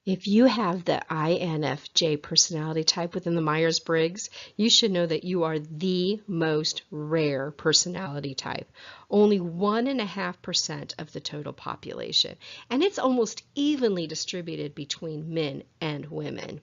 If you have the INFJ personality type within the Myers-Briggs, you should know that you are the most rare personality type. Only 1.5% of the total population, and it's almost evenly distributed between men and women.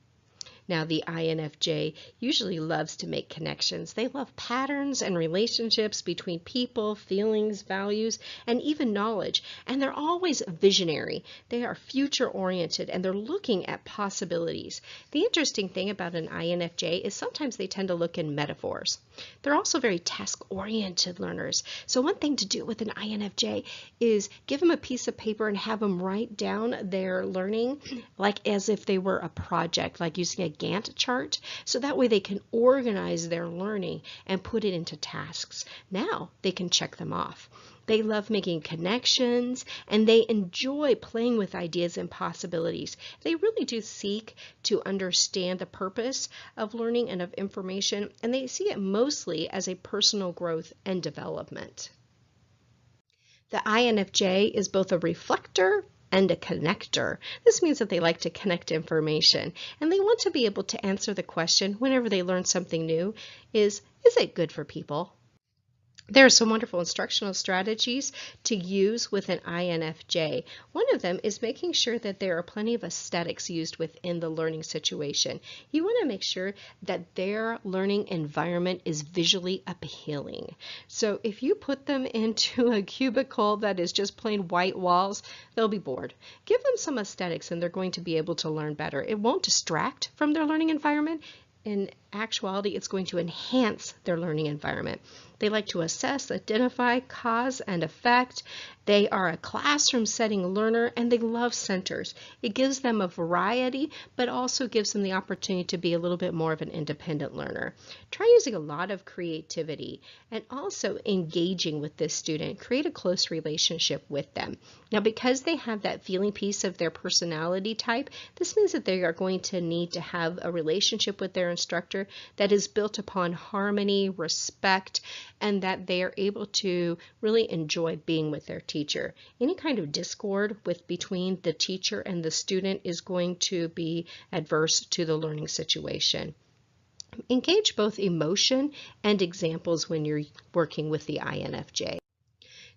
Now, the INFJ usually loves to make connections. They love patterns and relationships between people, feelings, values, and even knowledge. And they're always visionary. They are future-oriented, and they're looking at possibilities. The interesting thing about an INFJ is sometimes they tend to look in metaphors. They're also very task-oriented learners. So one thing to do with an INFJ is give them a piece of paper and have them write down their learning like as if they were a project, like using a Gantt chart, so that way they can organize their learning and put it into tasks. Now they can check them off. They love making connections, and they enjoy playing with ideas and possibilities. They really do seek to understand the purpose of learning and of information, and they see it mostly as a personal growth and development. The INFJ is both a reflector and a connector. This means that they like to connect information, and they want to be able to answer the question whenever they learn something new is it good for people? There are some wonderful instructional strategies to use with an INFJ. One of them is making sure that there are plenty of aesthetics used within the learning situation. You want to make sure that their learning environment is visually appealing. So if you put them into a cubicle that is just plain white walls, they'll be bored. Give them some aesthetics and they're going to be able to learn better. It won't distract from their learning environment. In actuality, it's going to enhance their learning environment. They like to assess, identify, cause, and effect. They are a classroom setting learner, and they love centers. It gives them a variety, but also gives them the opportunity to be a little bit more of an independent learner. Try using a lot of creativity and also engaging with this student. Create a close relationship with them. Now, because they have that feeling piece of their personality type, this means that they are going to need to have a relationship with their instructor that is built upon harmony, respect, and that they are able to really enjoy being with their teacher. Any kind of discord between the teacher and the student is going to be adverse to the learning situation. Engage both emotion and examples when you're working with the INFJ.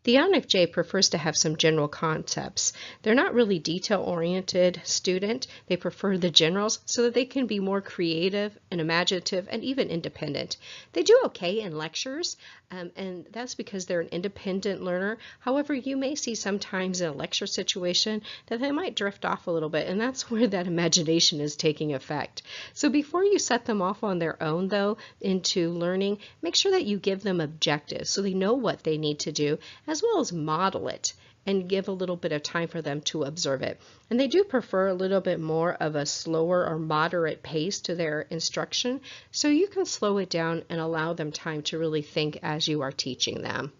The INFJ prefers to have some general concepts. They're not really detail-oriented student. They prefer the generals so that they can be more creative and imaginative and even independent. They do okay in lectures, and that's because they're an independent learner. However, you may see sometimes in a lecture situation that they might drift off a little bit, and that's where that imagination is taking effect. So before you set them off on their own, though, into learning, make sure that you give them objectives so they know what they need to do, as well as model it and give a little bit of time for them to observe it. And they do prefer a little bit more of a slower or moderate pace to their instruction, so you can slow it down and allow them time to really think as you are teaching them.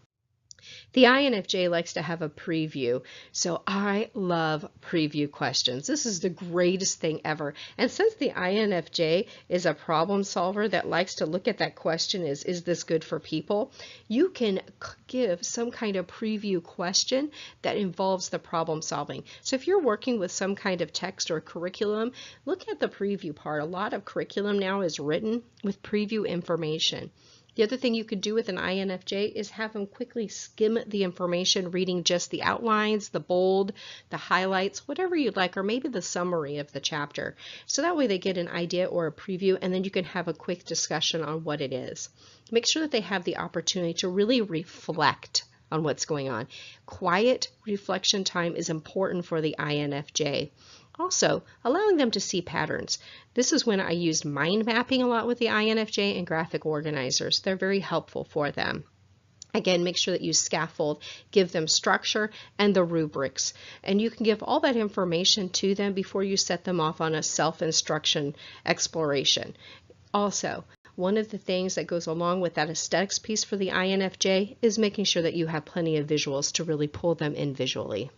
The INFJ likes to have a preview, so I love preview questions. This is the greatest thing ever. And since the INFJ is a problem solver that likes to look at that question is this good for people, you can give some kind of preview question that involves the problem solving. So if you're working with some kind of text or curriculum, look at the preview part. A lot of curriculum now is written with preview information. The other thing you could do with an INFJ is have them quickly skim the information, reading just the outlines, the bold, the highlights, whatever you'd like, or maybe the summary of the chapter. So that way they get an idea or a preview, and then you can have a quick discussion on what it is. Make sure that they have the opportunity to really reflect on what's going on. Quiet reflection time is important for the INFJ. Also, allowing them to see patterns. This is when I use mind mapping a lot with the INFJ and graphic organizers. They're very helpful for them. Again, make sure that you scaffold, give them structure and the rubrics. And you can give all that information to them before you set them off on a self-instruction exploration. Also, one of the things that goes along with that aesthetics piece for the INFJ is making sure that you have plenty of visuals to really pull them in visually.